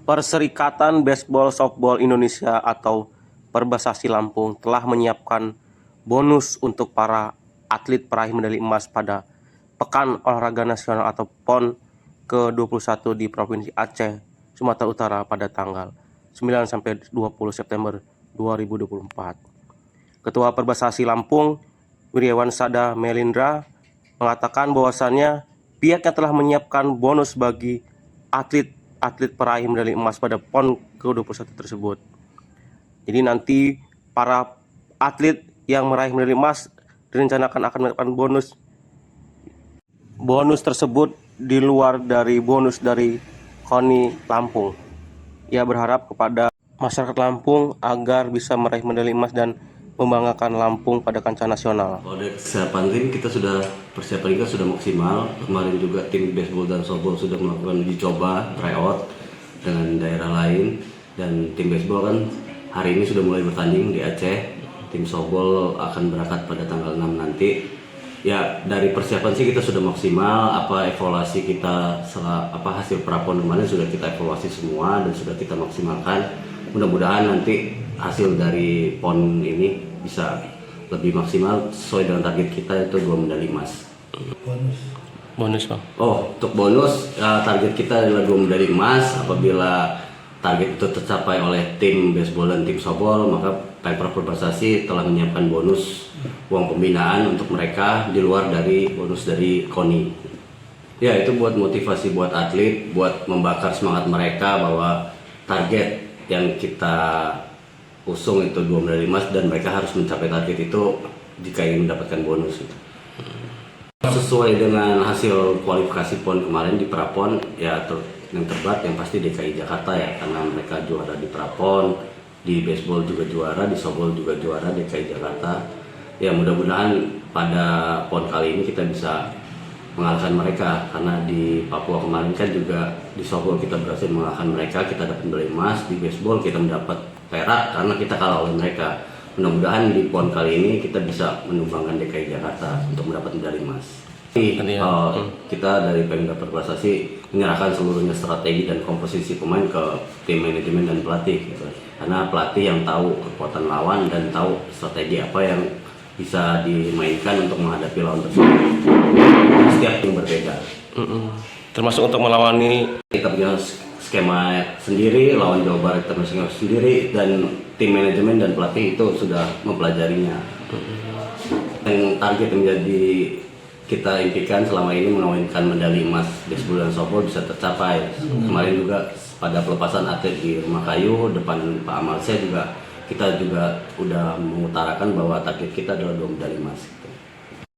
Perserikatan Baseball Softball Indonesia atau Perbasasi Lampung telah menyiapkan bonus untuk para atlet peraih medali emas pada Pekan Olahraga Nasional atau PON ke-21 di Provinsi Aceh, Sumatera Utara pada tanggal 9 sampai 20 September 2024. Ketua Perbasasi Lampung, Wiryawan Sada Melindra, mengatakan bahwasannya pihaknya telah menyiapkan bonus bagi atlet peraih medali emas pada PON ke-21 tersebut. Jadi nanti para atlet yang meraih medali emas direncanakan akan mendapatkan bonus tersebut di luar dari bonus dari KONI Lampung. Ia berharap kepada masyarakat Lampung agar bisa meraih medali emas dan membanggakan Lampung pada kancah nasional. Kalau dari kesiapan tim kita persiapan kita sudah maksimal. Kemarin juga tim baseball dan softball sudah melakukan uji coba tryout dengan daerah lain, dan tim baseball kan hari ini sudah mulai bertanding di Aceh. Tim softball akan berangkat pada tanggal 6 nanti. Ya, dari persiapan sih kita sudah maksimal. Evaluasi kita hasil prapon kemarin sudah kita evaluasi semua dan sudah kita maksimalkan. Mudah-mudahan nanti hasil dari PON ini bisa lebih maksimal sesuai dengan target kita, itu 2 medali emas. Bonus Bang. Untuk bonus target kita adalah 2 medali emas. Apabila target itu tercapai oleh tim baseball dan tim softball, maka Pemprov Perbasasi telah menyiapkan bonus uang pembinaan untuk mereka di luar dari bonus dari KONI. Ya, itu buat motivasi buat atlet, buat membakar semangat mereka bahwa target yang kita usung itu 2 medali emas dan mereka harus mencapai target itu jika ingin mendapatkan bonus. Sesuai dengan hasil kualifikasi PON kemarin di Prapon, ya yang terberat yang pasti DKI Jakarta ya, karena mereka juara di Prapon, di baseball juga juara, di softball juga juara DKI Jakarta. Ya, mudah-mudahan pada PON kali ini kita bisa mengalahkan mereka, karena di Papua kemarin kan juga di softball kita berhasil mengalahkan mereka, kita dapat medali emas. Di baseball kita mendapat perak karena kita kalah oleh mereka. Mudah-mudahan di PON kali ini kita bisa menumbangkan DKI Jakarta untuk mendapat medali emas. Kita dari Pemda Perbasasi menyerahkan seluruhnya strategi dan komposisi pemain ke tim manajemen dan pelatih gitu. Karena pelatih yang tahu kekuatan lawan dan tahu strategi apa yang bisa dimainkan untuk menghadapi lawan tersebut. Setiap tim berbeda. Termasuk untuk melawan ini Kita punya skema sendiri, lawan Jawa Barat kita punya sendiri, dan tim manajemen dan pelatih itu sudah mempelajarinya. Yang target yang menjadi kita impikan selama ini mengawinkan medali emas baseball dan softball bisa tercapai. Kemarin juga pada pelepasan atlet di Rumah Kayu depan Pak Amalsyah juga kita juga udah mengutarakan bahwa target kita adalah 2 medali emas.